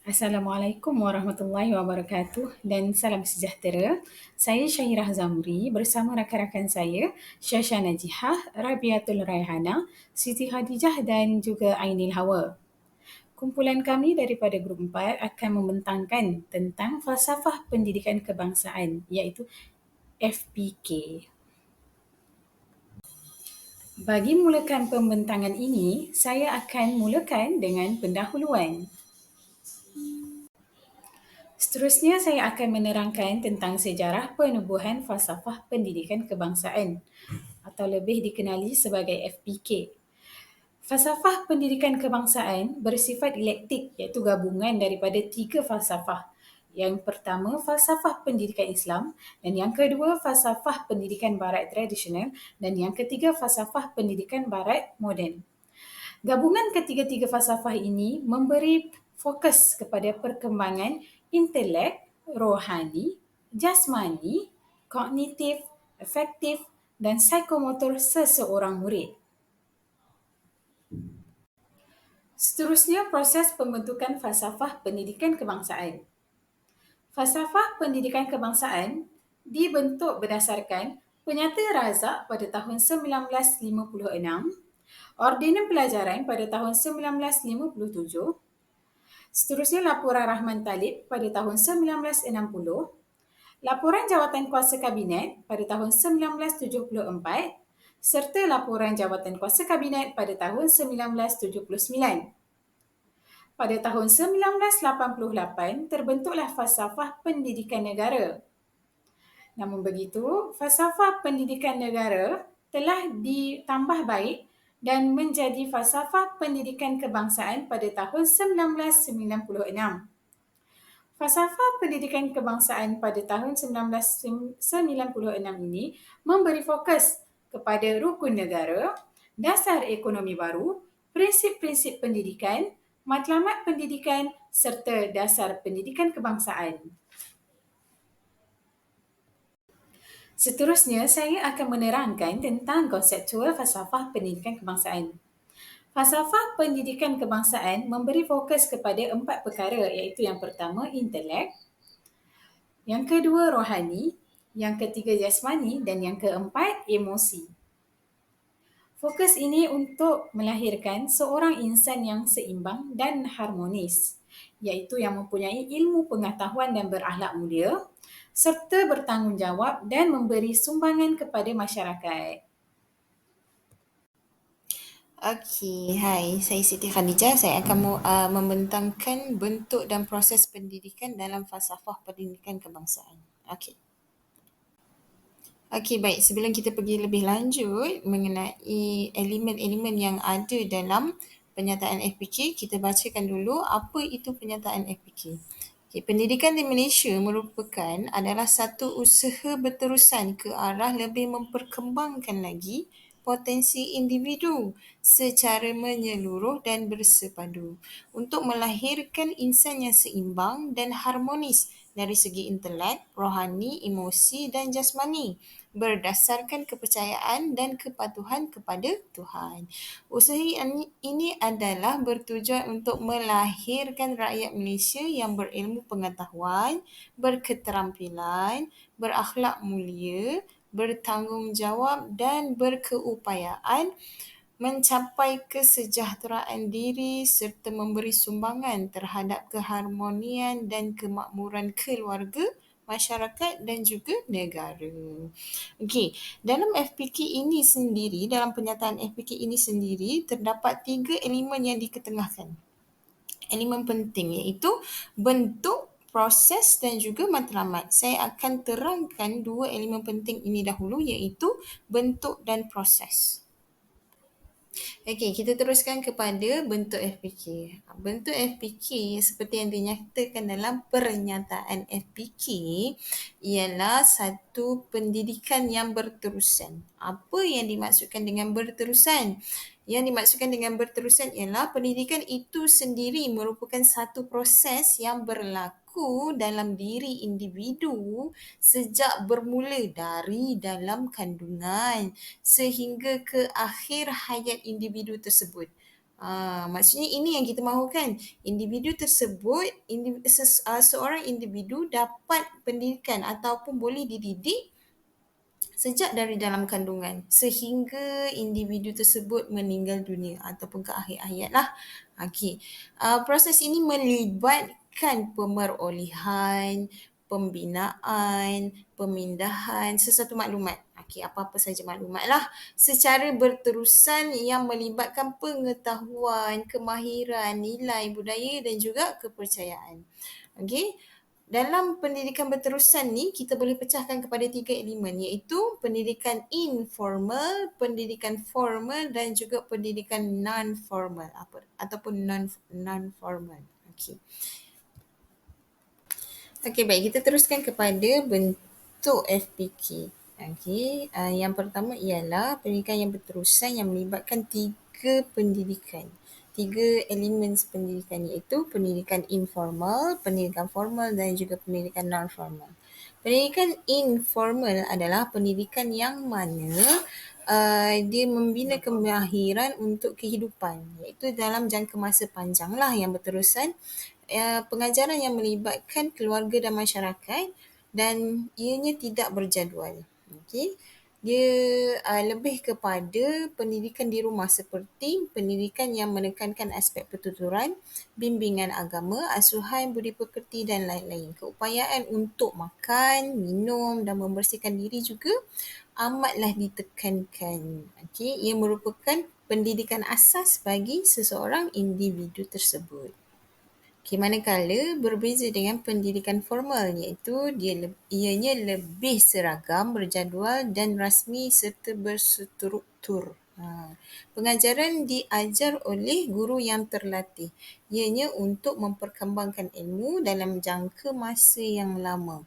Assalamualaikum warahmatullahi wabarakatuh dan salam sejahtera. Saya Syahirah Zamri bersama rakan-rakan saya, Syasha Najihah, Rabiatul Raihana, Siti Khadijah dan juga Ainil Hawa. Kumpulan kami daripada Grup 4 akan membentangkan tentang falsafah pendidikan kebangsaan iaitu FPK. Bagi mulakan pembentangan ini, saya akan mulakan dengan pendahuluan. Seterusnya saya akan menerangkan tentang sejarah penubuhan falsafah pendidikan kebangsaan atau lebih dikenali sebagai FPK. Falsafah pendidikan kebangsaan bersifat dialektik iaitu gabungan daripada tiga falsafah. Yang pertama, falsafah pendidikan Islam dan yang kedua, falsafah pendidikan barat tradisional dan yang ketiga, falsafah pendidikan barat moden. Gabungan ketiga-tiga falsafah ini memberi fokus kepada perkembangan intelek, rohani, jasmani, kognitif, afektif dan psikomotor seseorang murid. Seterusnya, proses pembentukan falsafah pendidikan kebangsaan. Falsafah pendidikan kebangsaan dibentuk berdasarkan Penyata Razak pada tahun 1956, Ordinan Pelajaran pada tahun 1957, seterusnya Laporan Rahman Talib pada tahun 1960, Laporan Jawatan Kuasa Kabinet pada tahun 1974 serta Laporan Jawatan Kuasa Kabinet pada tahun 1979. Pada tahun 1988 terbentuklah Falsafah Pendidikan Negara. Namun begitu, Falsafah Pendidikan Negara telah ditambah baik dan menjadi Falsafah Pendidikan Kebangsaan pada tahun 1996. Falsafah Pendidikan Kebangsaan pada tahun 1996 ini memberi fokus kepada rukun negara, dasar ekonomi baru, prinsip-prinsip pendidikan, matlamat pendidikan serta dasar pendidikan kebangsaan. Seterusnya, saya akan menerangkan tentang konseptual falsafah pendidikan kebangsaan. Falsafah pendidikan kebangsaan memberi fokus kepada 4 perkara iaitu yang pertama, intelek, yang kedua, rohani, yang ketiga, jasmani dan yang keempat, emosi. Fokus ini untuk melahirkan seorang insan yang seimbang dan harmonis, iaitu yang mempunyai ilmu pengetahuan dan berakhlak mulia, serta bertanggungjawab dan memberi sumbangan kepada masyarakat. Okey, hai. Saya Siti Khadijah. Saya akan membentangkan bentuk dan proses pendidikan dalam falsafah pendidikan kebangsaan. Okey. Okey, baik. Sebelum kita pergi lebih lanjut mengenai elemen-elemen yang ada dalam penyataan FPK, kita bacakan dulu apa itu penyataan FPK. Okay, pendidikan di Malaysia merupakan adalah satu usaha berterusan ke arah lebih memperkembangkan lagi potensi individu secara menyeluruh dan bersepadu untuk melahirkan insan yang seimbang dan harmonis dari segi intelek, rohani, emosi dan jasmani berdasarkan kepercayaan dan kepatuhan kepada Tuhan. Usaha ini adalah bertujuan untuk melahirkan rakyat Malaysia yang berilmu pengetahuan, berketerampilan, berakhlak mulia, bertanggungjawab dan berkeupayaan mencapai kesejahteraan diri serta memberi sumbangan terhadap keharmonian dan kemakmuran keluarga, masyarakat dan juga negara. Okey, dalam FPK ini sendiri, dalam penyataan FPK ini sendiri, terdapat 3 elemen yang diketengahkan. Elemen penting iaitu bentuk, proses dan juga matlamat. Saya akan terangkan 2 elemen penting ini dahulu iaitu bentuk dan proses. Okey, kita teruskan kepada bentuk FPK. Bentuk FPK seperti yang dinyatakan dalam pernyataan FPK ialah satu pendidikan yang berterusan. Apa yang dimaksudkan dengan berterusan? Yang dimaksudkan dengan berterusan ialah pendidikan itu sendiri merupakan satu proses yang berlaku dalam diri individu sejak bermula dari dalam kandungan sehingga ke akhir hayat individu tersebut. Maksudnya ini yang kita mahukan. Individu tersebut, seorang individu dapat pendidikan ataupun boleh dididik sejak dari dalam kandungan sehingga individu tersebut meninggal dunia ataupun ke akhir hayat lah. Okey. Proses ini melibatkan pemerolehan, pembinaan, pemindahan sesuatu maklumat. Okey, apa-apa saja maklumat lah secara berterusan yang melibatkan pengetahuan, kemahiran, nilai budaya dan juga kepercayaan. Okey. Dalam pendidikan berterusan ni, kita boleh pecahkan kepada 3 elemen iaitu pendidikan informal, pendidikan formal dan juga pendidikan non-formal ataupun non-formal. Okey. Okey, baik. Kita teruskan kepada bentuk FPK. Okey, yang pertama ialah pendidikan yang berterusan yang melibatkan 3 pendidikan. 3 elemen pendidikan iaitu pendidikan informal, pendidikan formal dan juga pendidikan non-formal. Pendidikan informal adalah pendidikan yang mana dia membina kemahiran untuk kehidupan iaitu dalam jangka masa panjang lah yang berterusan, pengajaran yang melibatkan keluarga dan masyarakat dan ianya tidak berjadual. Okey. Dia lebih kepada pendidikan di rumah seperti pendidikan yang menekankan aspek pertuturan, bimbingan agama, asuhan budi pekerti dan lain-lain. Keupayaan untuk makan, minum dan membersihkan diri juga amatlah ditekankan. Okey, ia merupakan pendidikan asas bagi seseorang individu tersebut. Okay, manakala berbeza dengan pendidikan formal iaitu ianya lebih seragam, berjadual dan rasmi serta berstruktur. Pengajaran diajar oleh guru yang terlatih. Ianya untuk memperkembangkan ilmu dalam jangka masa yang lama.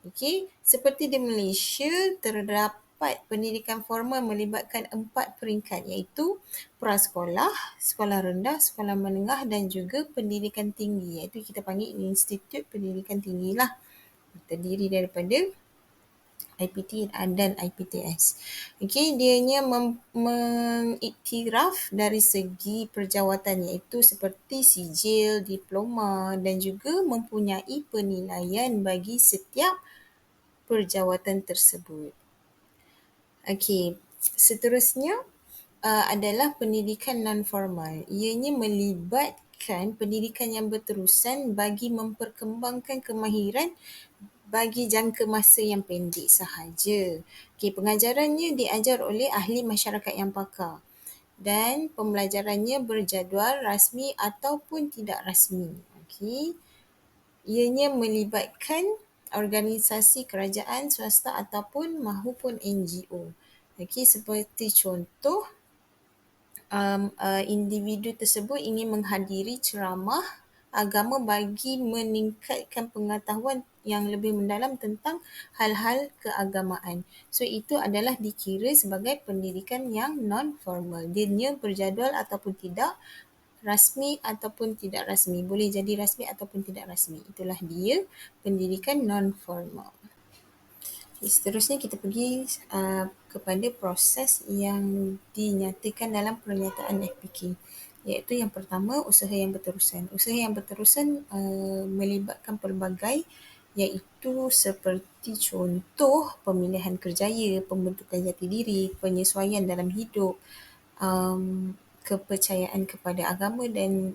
Okey, seperti di Malaysia terdapat pendidikan formal melibatkan 4 peringkat iaitu prasekolah, sekolah rendah, sekolah menengah dan juga pendidikan tinggi iaitu kita panggil Institut Pendidikan Tinggi lah. Terdiri daripada IPT dan IPTS. Okey, dianya mengiktiraf dari segi perjawatan iaitu seperti sijil, diploma dan juga mempunyai penilaian bagi setiap perjawatan tersebut. Okey, seterusnya adalah pendidikan non-formal. Ianya melibatkan pendidikan yang berterusan bagi memperkembangkan kemahiran bagi jangka masa yang pendek sahaja. Okey, pengajarannya diajar oleh ahli masyarakat yang pakar dan pembelajarannya berjadual rasmi ataupun tidak rasmi. Okey. Ianya melibatkan organisasi kerajaan, swasta ataupun mahupun NGO. Okey, seperti contoh individu tersebut ingin menghadiri ceramah agama bagi meningkatkan pengetahuan yang lebih mendalam tentang hal-hal keagamaan. So itu adalah dikira sebagai pendidikan yang non-formal. Dia berjadual ataupun tidak, rasmi ataupun tidak rasmi. Boleh jadi rasmi ataupun tidak rasmi. Itulah dia pendidikan non-formal. Seterusnya kita pergi kepada proses yang dinyatakan dalam pernyataan FPK. Iaitu yang pertama, usaha yang berterusan. Usaha yang berterusan melibatkan pelbagai iaitu seperti contoh pemilihan kerjaya, pembentukan jati diri, penyesuaian dalam hidup, kepercayaan kepada agama dan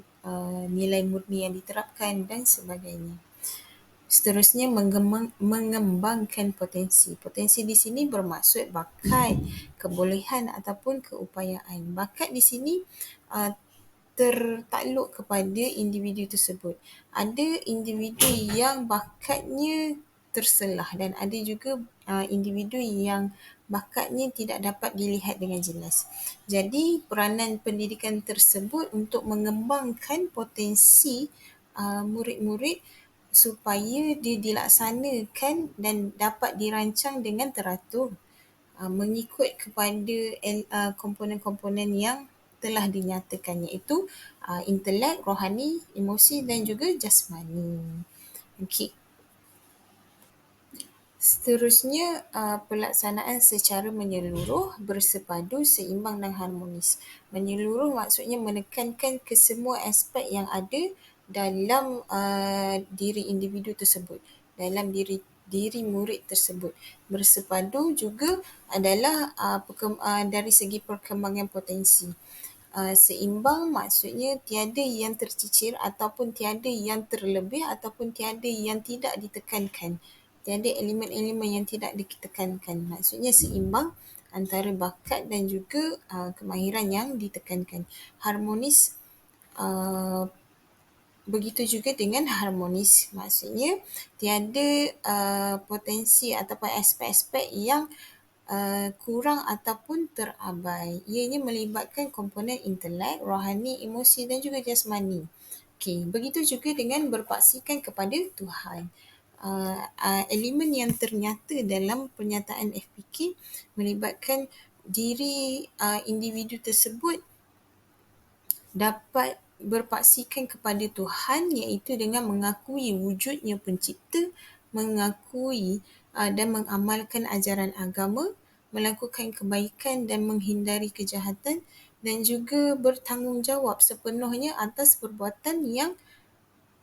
nilai murni yang diterapkan dan sebagainya. Seterusnya mengembangkan potensi. Potensi di sini bermaksud bakat, kebolehan ataupun keupayaan. Bakat di sini tertakluk kepada individu tersebut. Ada individu yang bakatnya terselah dan ada juga individu yang bakatnya tidak dapat dilihat dengan jelas. Jadi peranan pendidikan tersebut untuk mengembangkan potensi murid-murid supaya dia dilaksanakan dan dapat dirancang dengan teratur mengikut kepada komponen-komponen yang telah dinyatakan iaitu intelek, rohani, emosi dan juga jasmani. Okey. Seterusnya, pelaksanaan secara menyeluruh, bersepadu, seimbang dan harmonis. Menyeluruh maksudnya menekankan kesemua aspek yang ada dalam diri individu tersebut, dalam diri murid tersebut. Bersepadu juga adalah dari segi perkembangan potensi. Seimbang maksudnya tiada yang tercicir ataupun tiada yang terlebih ataupun tiada yang tidak ditekankan. Tiada elemen-elemen yang tidak ditekankan. Maksudnya seimbang antara bakat dan juga kemahiran yang ditekankan. Harmonis, uh, begitu juga dengan harmonis. Maksudnya tiada potensi ataupun aspek-aspek yang kurang ataupun terabai. Ianya melibatkan komponen intelek, rohani, emosi dan juga jasmani. Okey, begitu juga dengan berpaksikan kepada Tuhan. Elemen yang ternyata dalam pernyataan FPK melibatkan diri individu tersebut dapat berpaksikan kepada Tuhan, iaitu dengan mengakui wujudnya pencipta, mengakui dan mengamalkan ajaran agama, melakukan kebaikan dan menghindari kejahatan dan juga bertanggungjawab sepenuhnya atas perbuatan yang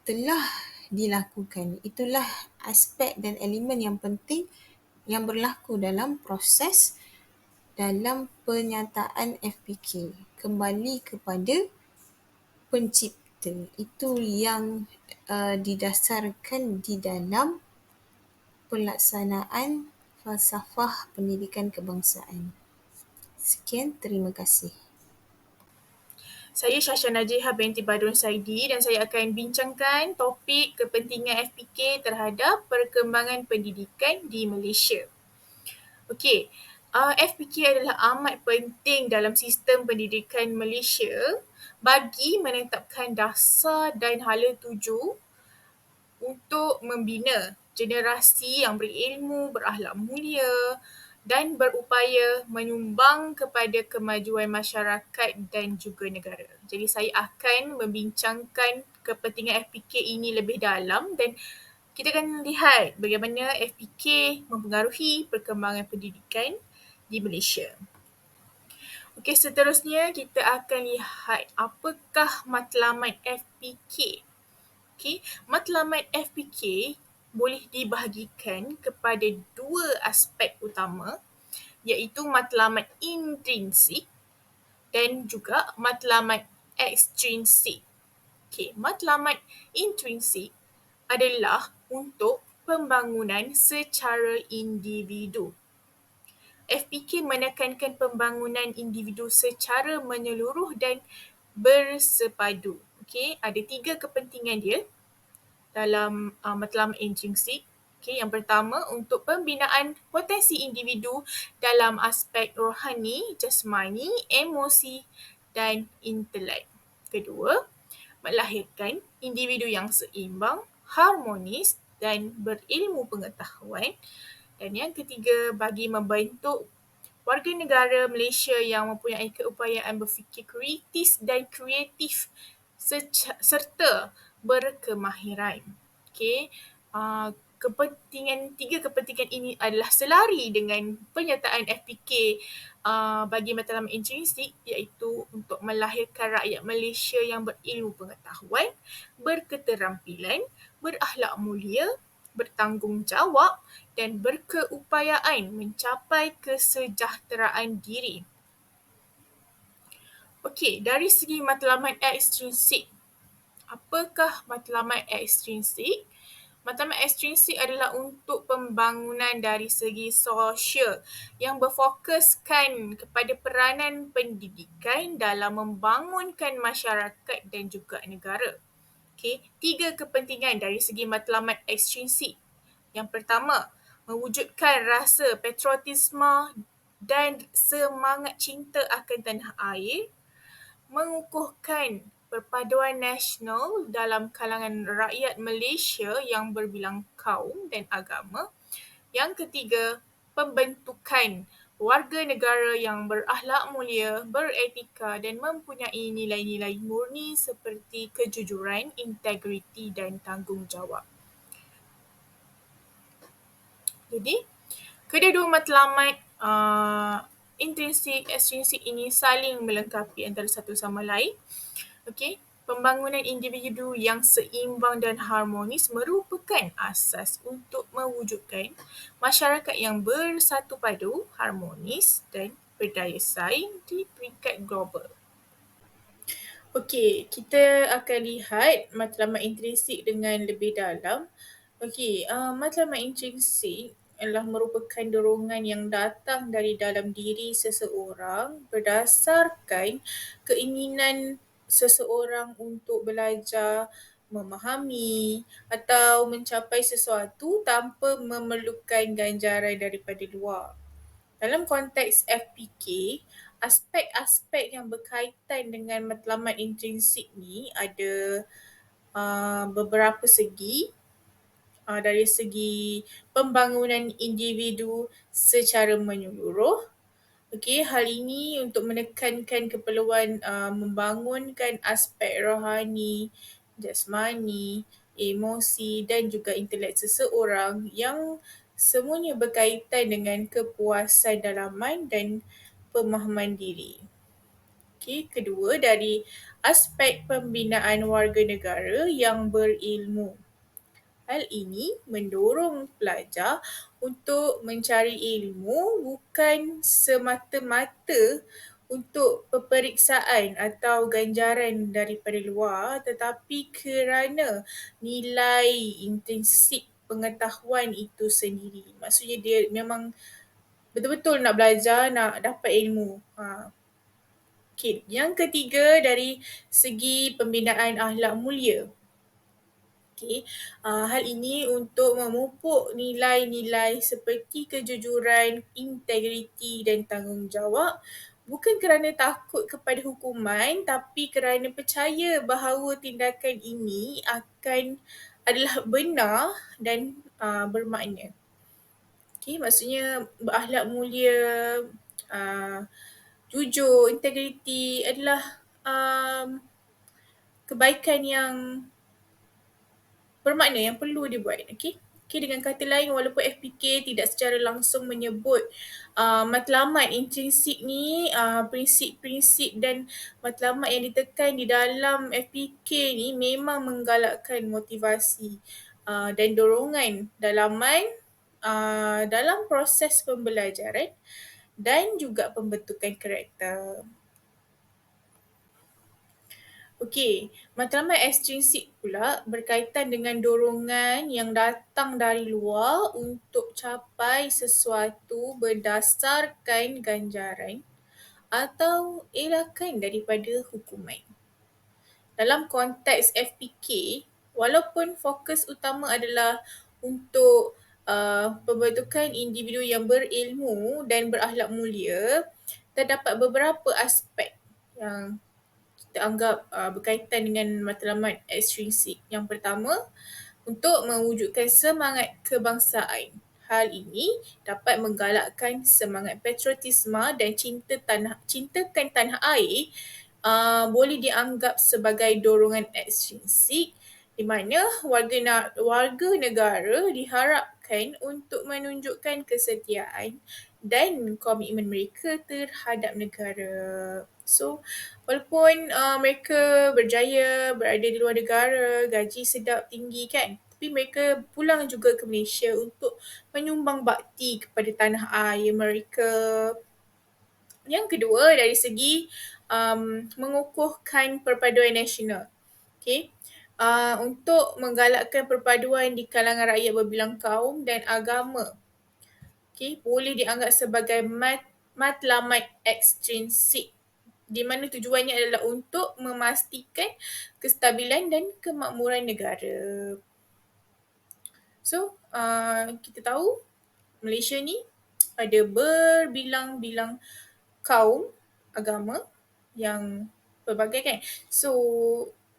telah dilakukan. Itulah aspek dan elemen yang penting yang berlaku dalam proses dalam penyataan FPK. Kembali kepada pencipta. Itu yang didasarkan di dalam pelaksanaan falsafah pendidikan kebangsaan. Sekian, terima kasih. Saya Syasha Najihah binti Badrun Saidi dan saya akan bincangkan topik kepentingan FPK terhadap perkembangan pendidikan di Malaysia. Okey, FPK adalah amat penting dalam sistem pendidikan Malaysia bagi menetapkan dasar dan hala tuju untuk membina generasi yang berilmu, berakhlak mulia dan berupaya menyumbang kepada kemajuan masyarakat dan juga negara. Jadi saya akan membincangkan kepentingan FPK ini lebih dalam dan kita akan lihat bagaimana FPK mempengaruhi perkembangan pendidikan di Malaysia. Okey, seterusnya kita akan lihat apakah matlamat FPK. Okey, matlamat FPK boleh dibahagikan kepada dua aspek utama, iaitu matlamat intrinsik dan juga matlamat ekstrinsik. Okey, matlamat intrinsik adalah untuk pembangunan secara individu. FPK menekankan pembangunan individu secara menyeluruh dan bersepadu. Okey, ada tiga kepentingan dia dalam matlamat intrinsik. Okay, yang pertama, untuk pembinaan potensi individu dalam aspek rohani, jasmani, emosi dan intelek. Kedua, melahirkan individu yang seimbang, harmonis dan berilmu pengetahuan. Dan yang ketiga, bagi membentuk warga negara Malaysia yang mempunyai keupayaan berfikir kritis dan kreatif serta berkemahiran. Okey, tiga kepentingan ini adalah selari dengan pernyataan FPK bagi matlamat intrinsik, iaitu untuk melahirkan rakyat Malaysia yang berilmu pengetahuan, berketerampilan, berakhlak mulia, bertanggungjawab dan berkeupayaan mencapai kesejahteraan diri. Okey, dari segi matlamat ekstrinsik, apakah matlamat ekstrinsik? Matlamat ekstrinsik adalah untuk pembangunan dari segi sosial yang berfokuskan kepada peranan pendidikan dalam membangunkan masyarakat dan juga negara. Okey, tiga kepentingan dari segi matlamat ekstrinsik. Yang pertama, mewujudkan rasa patriotisme dan semangat cinta akan tanah air, mengukuhkan perpaduan nasional dalam kalangan rakyat Malaysia yang berbilang kaum dan agama. Yang ketiga, pembentukan warga negara yang berakhlak mulia, beretika dan mempunyai nilai-nilai murni seperti kejujuran, integriti dan tanggungjawab. Jadi, kedua-dua matlamat intrinsik, ekstrinsik ini saling melengkapi antara satu sama lain. Okey, pembangunan individu yang seimbang dan harmonis merupakan asas untuk mewujudkan masyarakat yang bersatu padu, harmonis dan berdaya saing di peringkat global. Okey, kita akan lihat matlamat intrinsik dengan lebih dalam. Okey, matlamat intrinsik adalah merupakan dorongan yang datang dari dalam diri seseorang berdasarkan keinginan seseorang untuk belajar, memahami atau mencapai sesuatu tanpa memerlukan ganjaran daripada luar. Dalam konteks FPK, aspek-aspek yang berkaitan dengan matlamat intrinsik ni ada beberapa segi. Dari segi pembangunan individu secara menyeluruh. Okey, hal ini untuk menekankan keperluan membangunkan aspek rohani, jasmani, emosi dan juga intelek seseorang yang semuanya berkaitan dengan kepuasan dalaman dan pemahaman diri. Okey, kedua dari aspek pembinaan warga negara yang berilmu. Hal ini mendorong pelajar untuk mencari ilmu bukan semata-mata untuk peperiksaan atau ganjaran daripada luar, tetapi kerana nilai intrinsik pengetahuan itu sendiri. Maksudnya dia memang betul-betul nak belajar, nak dapat ilmu. Okay. Yang ketiga dari segi pembinaan akhlak mulia. Okay. Hal ini untuk memupuk nilai-nilai seperti kejujuran, integriti dan tanggungjawab bukan kerana takut kepada hukuman tapi kerana percaya bahawa tindakan ini adalah benar dan bermakna. Okay, maksudnya berakhlak mulia, jujur, integriti adalah kebaikan yang bermakna yang perlu dibuat. Okay, dengan kata lain, walaupun FPK tidak secara langsung menyebut matlamat intrinsik ni, prinsip-prinsip dan matlamat yang ditekan di dalam FPK ni memang menggalakkan motivasi dan dorongan dalaman dalam proses pembelajaran dan juga pembentukan karakter. Okey, matlamat ekstrinsik pula berkaitan dengan dorongan yang datang dari luar untuk capai sesuatu berdasarkan ganjaran atau elakan daripada hukuman. Dalam konteks FPK, walaupun fokus utama adalah untuk pembentukan individu yang berilmu dan berakhlak mulia, terdapat beberapa aspek yang kita anggap berkaitan dengan matlamat ekstrinsik. Yang pertama, untuk mewujudkan semangat kebangsaan. Hal ini dapat menggalakkan semangat patriotisme dan cintakan tanah air boleh dianggap sebagai dorongan ekstrinsik di mana warga negara diharapkan untuk menunjukkan kesetiaan dan komitmen mereka terhadap negara. So, walaupun mereka berjaya berada di luar negara, gaji sedap tinggi kan, tapi mereka pulang juga ke Malaysia untuk menyumbang bakti kepada tanah air mereka. Yang kedua, dari segi mengukuhkan perpaduan nasional. Okay. Untuk menggalakkan perpaduan di kalangan rakyat berbilang kaum dan agama. Okay, boleh dianggap sebagai matlamat ekstrinsik di mana tujuannya adalah untuk memastikan kestabilan dan kemakmuran negara. So, kita tahu Malaysia ni ada berbilang-bilang kaum, agama yang pelbagai kan. So,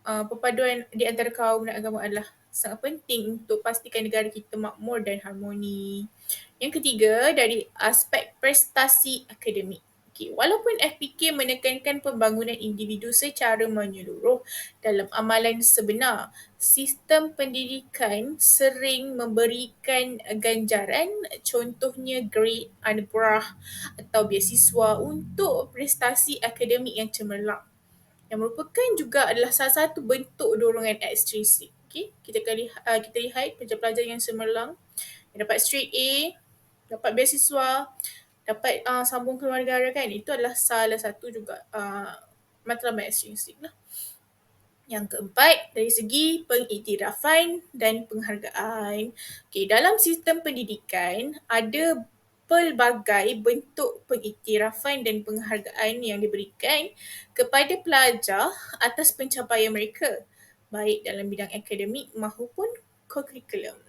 perpaduan di antara kaum dan agama adalah sangat penting untuk pastikan negara kita makmur dan harmoni. Yang ketiga, dari aspek prestasi akademik. Walaupun FPK menekankan pembangunan individu secara menyeluruh dalam amalan sebenar, sistem pendidikan sering memberikan ganjaran, contohnya grade, anugerah atau beasiswa untuk prestasi akademik yang cemerlang, yang merupakan juga adalah salah satu bentuk dorongan ekstrinsik. Kita lihat pelajar-pelajar yang cemerlang yang dapat straight A, dapat beasiswa, dapat sambung ke luar negara kan, itu adalah salah satu juga matlamat ekstrinsik lah. Yang keempat, dari segi pengiktirafan dan penghargaan. Dalam sistem pendidikan, ada pelbagai bentuk pengiktirafan dan penghargaan yang diberikan kepada pelajar atas pencapaian mereka, baik dalam bidang akademik maupun co-curriculum.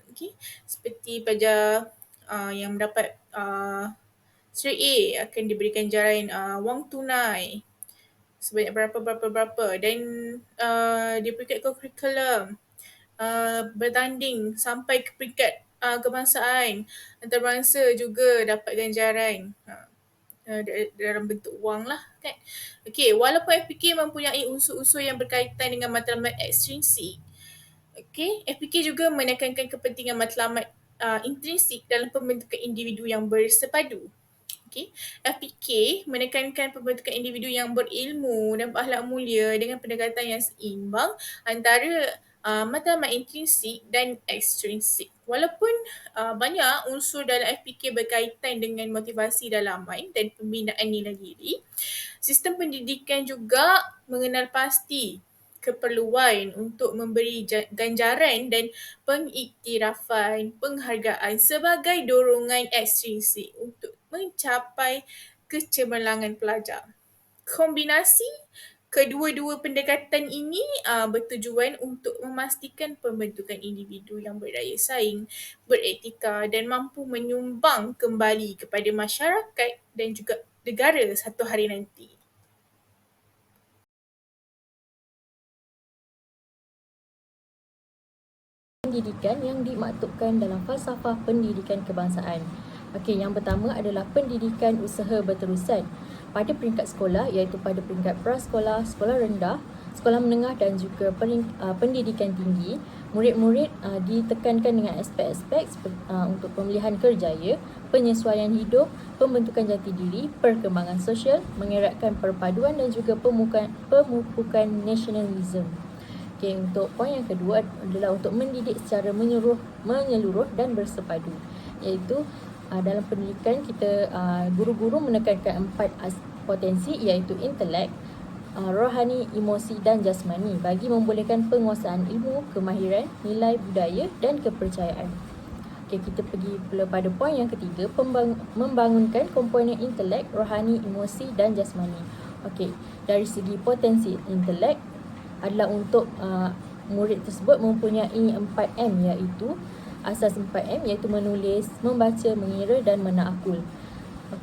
Seperti pelajar yang mendapat straight A akan diberikan ganjaran wang tunai sebanyak berapa dan di peringkat co-curriculum bertanding sampai ke peringkat kebangsaan antarabangsa juga dapat ganjaran dalam bentuk wang lah kan. Walaupun FPK mempunyai unsur-unsur yang berkaitan dengan matlamat ekstrinsik, FPK juga menekankan kepentingan matlamat intrinsik dalam pembentukan individu yang bersepadu. FPK menekankan pembentukan individu yang berilmu dan berakhlak mulia dengan pendekatan yang seimbang antara matlamat intrinsik dan ekstrinsik. Walaupun banyak unsur dalam FPK berkaitan dengan motivasi dalaman dan pembinaan nilai diri, sistem pendidikan juga mengenal pasti keperluan untuk memberi ganjaran dan pengiktirafan, penghargaan sebagai dorongan ekstrinsik untuk mencapai kecemerlangan pelajar. Kombinasi kedua-dua pendekatan ini bertujuan untuk memastikan pembentukan individu yang berdaya saing, beretika dan mampu menyumbang kembali kepada masyarakat dan juga negara satu hari nanti. Pendidikan yang dimaktubkan dalam falsafah pendidikan kebangsaan. Yang pertama adalah pendidikan usaha berterusan pada peringkat sekolah, iaitu pada peringkat prasekolah, sekolah rendah, sekolah menengah dan juga pendidikan tinggi. Murid-murid ditekankan dengan aspek-aspek untuk pemilihan kerjaya, penyesuaian hidup, pembentukan jati diri, perkembangan sosial, mengeratkan perpaduan dan juga pemupukan nasionalisme. Untuk poin yang kedua adalah untuk mendidik secara menyeluruh dan bersepadu, iaitu dalam pendidikan kita guru-guru menekankan 4 potensi, iaitu intelek, rohani, emosi dan jasmani bagi membolehkan penguasaan ilmu, kemahiran, nilai budaya dan kepercayaan. Kita pergi pula pada poin yang ketiga, membangunkan komponen intelek, rohani, emosi dan jasmani. Dari segi potensi intelek adalah untuk murid tersebut mempunyai 4M, iaitu asas 4M, iaitu menulis, membaca, mengira dan menakul.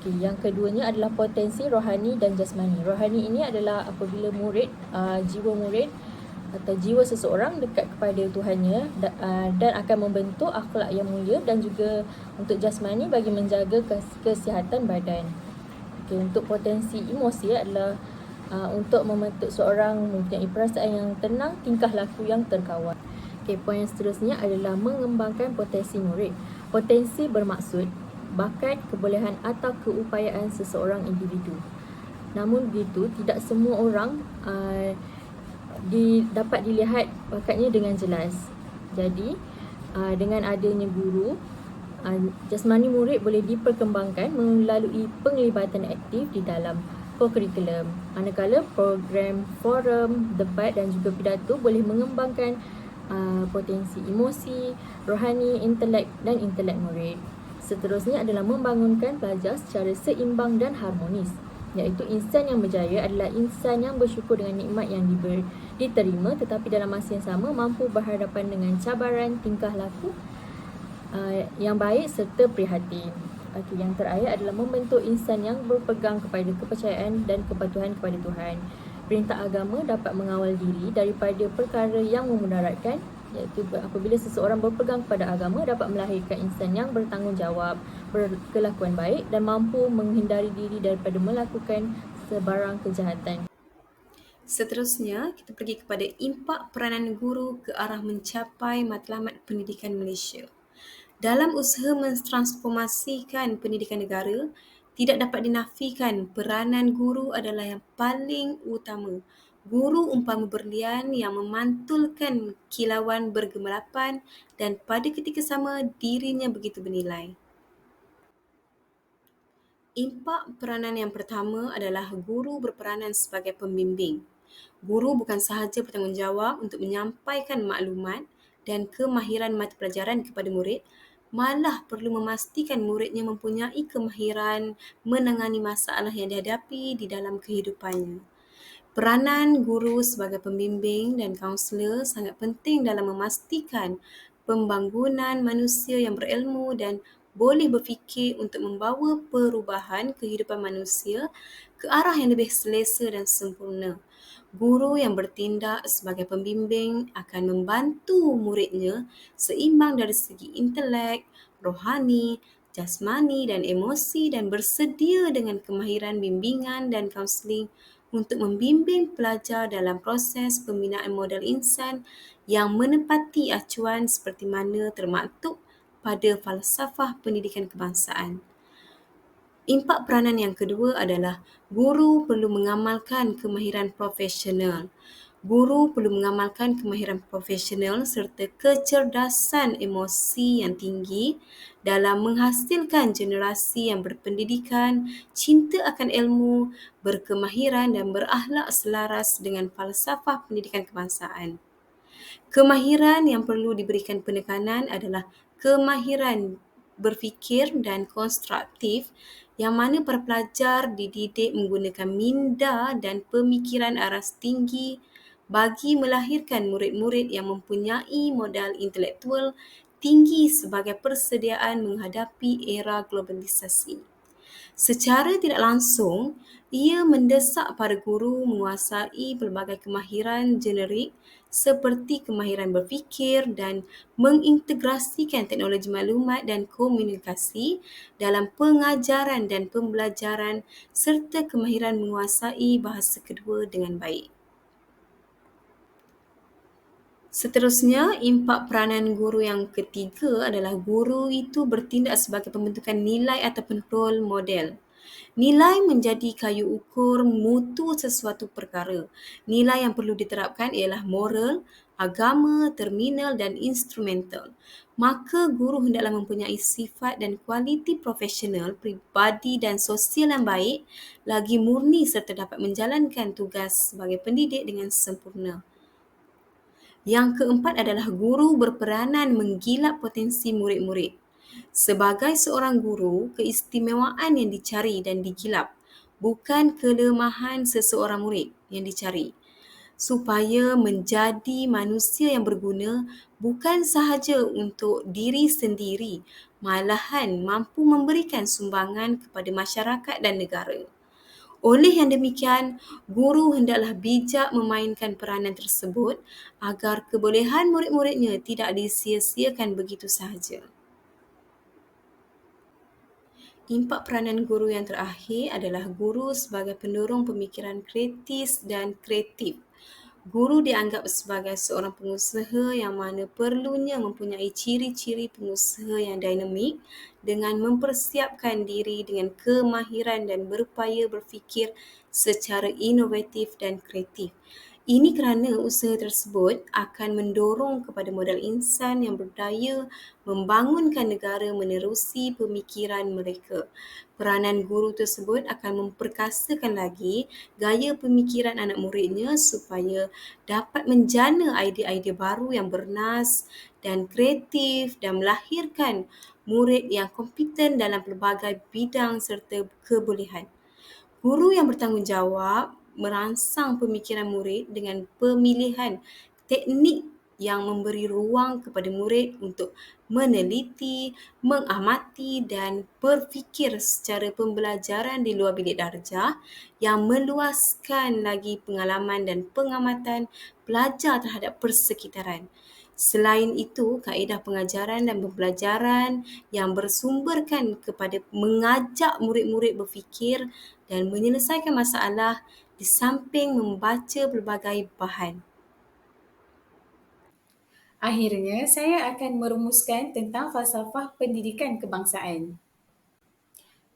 Yang keduanya adalah potensi rohani dan jasmani. Rohani ini adalah apabila jiwa murid atau jiwa seseorang dekat kepada Tuhannya dan akan membentuk akhlak yang mulia, dan juga untuk jasmani bagi menjaga kesihatan badan. Untuk potensi emosi adalah untuk membentuk seorang mempunyai perasaan yang tenang, tingkah laku yang terkawal. Poin yang seterusnya adalah mengembangkan potensi murid. Potensi bermaksud bakat, kebolehan atau keupayaan seseorang individu. Namun begitu, tidak semua orang dapat dilihat bakatnya dengan jelas. Jadi, dengan adanya guru, jasmani murid boleh diperkembangkan melalui penglibatan aktif di dalam co-curriculum. Manakala program forum, debat dan juga pidato boleh mengembangkan potensi emosi, rohani, intelek dan intelek murid. Seterusnya adalah membangunkan pelajar secara seimbang dan harmonis, iaitu insan yang berjaya adalah insan yang bersyukur dengan nikmat yang diterima, tetapi dalam masa yang sama mampu berhadapan dengan cabaran tingkah laku yang baik serta prihatin. Yang terakhir adalah membentuk insan yang berpegang kepada kepercayaan dan kepatuhan kepada Tuhan. Perintah agama dapat mengawal diri daripada perkara yang memudaratkan iaitu apabila seseorang berpegang kepada agama dapat melahirkan insan yang bertanggungjawab, berkelakuan baik dan mampu menghindari diri daripada melakukan sebarang kejahatan. Seterusnya, kita pergi kepada impak peranan guru ke arah mencapai matlamat pendidikan Malaysia. Dalam usaha mentransformasikan pendidikan negara, tidak dapat dinafikan peranan guru adalah yang paling utama. Guru umpama berlian yang memantulkan kilauan bergelapan dan pada ketika sama dirinya begitu bernilai. Impak peranan yang pertama adalah guru berperanan sebagai pembimbing. Guru bukan sahaja bertanggungjawab untuk menyampaikan maklumat dan kemahiran mata pelajaran kepada murid, malah perlu memastikan muridnya mempunyai kemahiran menangani masalah yang dihadapi di dalam kehidupannya. Peranan guru sebagai pembimbing dan kaunselor sangat penting dalam memastikan pembangunan manusia yang berilmu dan boleh berfikir untuk membawa perubahan kehidupan manusia ke arah yang lebih selesa dan sempurna. Guru yang bertindak sebagai pembimbing akan membantu muridnya seimbang dari segi intelek, rohani, jasmani dan emosi dan bersedia dengan kemahiran bimbingan dan kaunseling untuk membimbing pelajar dalam proses pembinaan modal insan yang menepati acuan seperti mana termaktub pada falsafah pendidikan kebangsaan. Impak peranan yang kedua adalah guru perlu mengamalkan kemahiran profesional. Guru perlu mengamalkan kemahiran profesional serta kecerdasan emosi yang tinggi dalam menghasilkan generasi yang berpendidikan, cinta akan ilmu, berkemahiran dan berakhlak selaras dengan falsafah pendidikan kebangsaan. Kemahiran yang perlu diberikan penekanan adalah kemahiran berfikir dan konstruktif yang mana para pelajar dididik menggunakan minda dan pemikiran aras tinggi bagi melahirkan murid-murid yang mempunyai modal intelektual tinggi sebagai persediaan menghadapi era globalisasi. Secara tidak langsung, ia mendesak para guru menguasai pelbagai kemahiran generik seperti kemahiran berfikir dan mengintegrasikan teknologi maklumat dan komunikasi dalam pengajaran dan pembelajaran serta kemahiran menguasai bahasa kedua dengan baik. Seterusnya, impak peranan guru yang ketiga adalah guru itu bertindak sebagai pembentukan nilai ataupun role model. Nilai menjadi kayu ukur mutu sesuatu perkara. Nilai yang perlu diterapkan ialah moral, agama, terminal dan instrumental. Maka guru hendaklah mempunyai sifat dan kualiti profesional, peribadi dan sosial yang baik, lagi murni serta dapat menjalankan tugas sebagai pendidik dengan sempurna. Yang keempat adalah guru berperanan menggilap potensi murid-murid. Sebagai seorang guru, keistimewaan yang dicari dan digilap, bukan kelemahan seseorang murid yang dicari. Supaya menjadi manusia yang berguna bukan sahaja untuk diri sendiri, malahan mampu memberikan sumbangan kepada masyarakat dan negara. Oleh yang demikian, guru hendaklah bijak memainkan peranan tersebut agar kebolehan murid-muridnya tidak disia-siakan begitu sahaja. Impak peranan guru yang terakhir adalah guru sebagai pendorong pemikiran kritis dan kreatif. Guru dianggap sebagai seorang pengusaha yang mana perlunya mempunyai ciri-ciri pengusaha yang dinamik dengan mempersiapkan diri dengan kemahiran dan berupaya berfikir secara inovatif dan kreatif. Ini kerana usaha tersebut akan mendorong kepada modal insan yang berdaya membangunkan negara menerusi pemikiran mereka. Peranan guru tersebut akan memperkasakan lagi gaya pemikiran anak muridnya supaya dapat menjana idea-idea baru yang bernas dan kreatif dan melahirkan murid yang kompeten dalam pelbagai bidang serta kebolehan. Guru yang bertanggungjawab merangsang pemikiran murid dengan pemilihan teknik yang memberi ruang kepada murid untuk meneliti, mengamati dan berfikir secara pembelajaran di luar bilik darjah yang meluaskan lagi pengalaman dan pengamatan pelajar terhadap persekitaran. Selain itu, kaedah pengajaran dan pembelajaran yang bersumberkan kepada mengajak murid-murid berfikir dan menyelesaikan masalah di samping membaca pelbagai bahan. Akhirnya, saya akan merumuskan tentang falsafah pendidikan kebangsaan.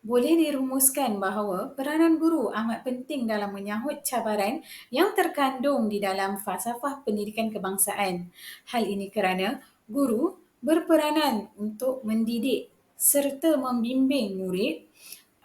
Boleh dirumuskan bahawa peranan guru amat penting dalam menyahut cabaran yang terkandung di dalam falsafah pendidikan kebangsaan. Hal ini kerana guru berperanan untuk mendidik serta membimbing murid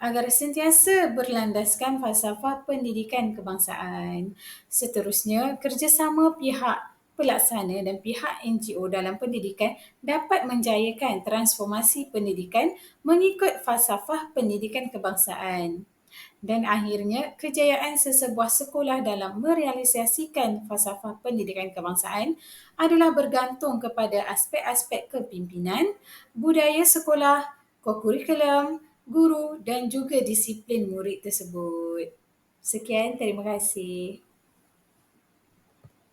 agar sentiasa berlandaskan falsafah pendidikan kebangsaan. Seterusnya, kerjasama pihak pelaksana dan pihak NGO dalam pendidikan dapat menjayakan transformasi pendidikan mengikut falsafah pendidikan kebangsaan. Dan akhirnya, kejayaan sesebuah sekolah dalam merealisasikan falsafah pendidikan kebangsaan adalah bergantung kepada aspek-aspek kepimpinan, budaya sekolah, kokurikulum, guru dan juga disiplin murid tersebut. Sekian, terima kasih.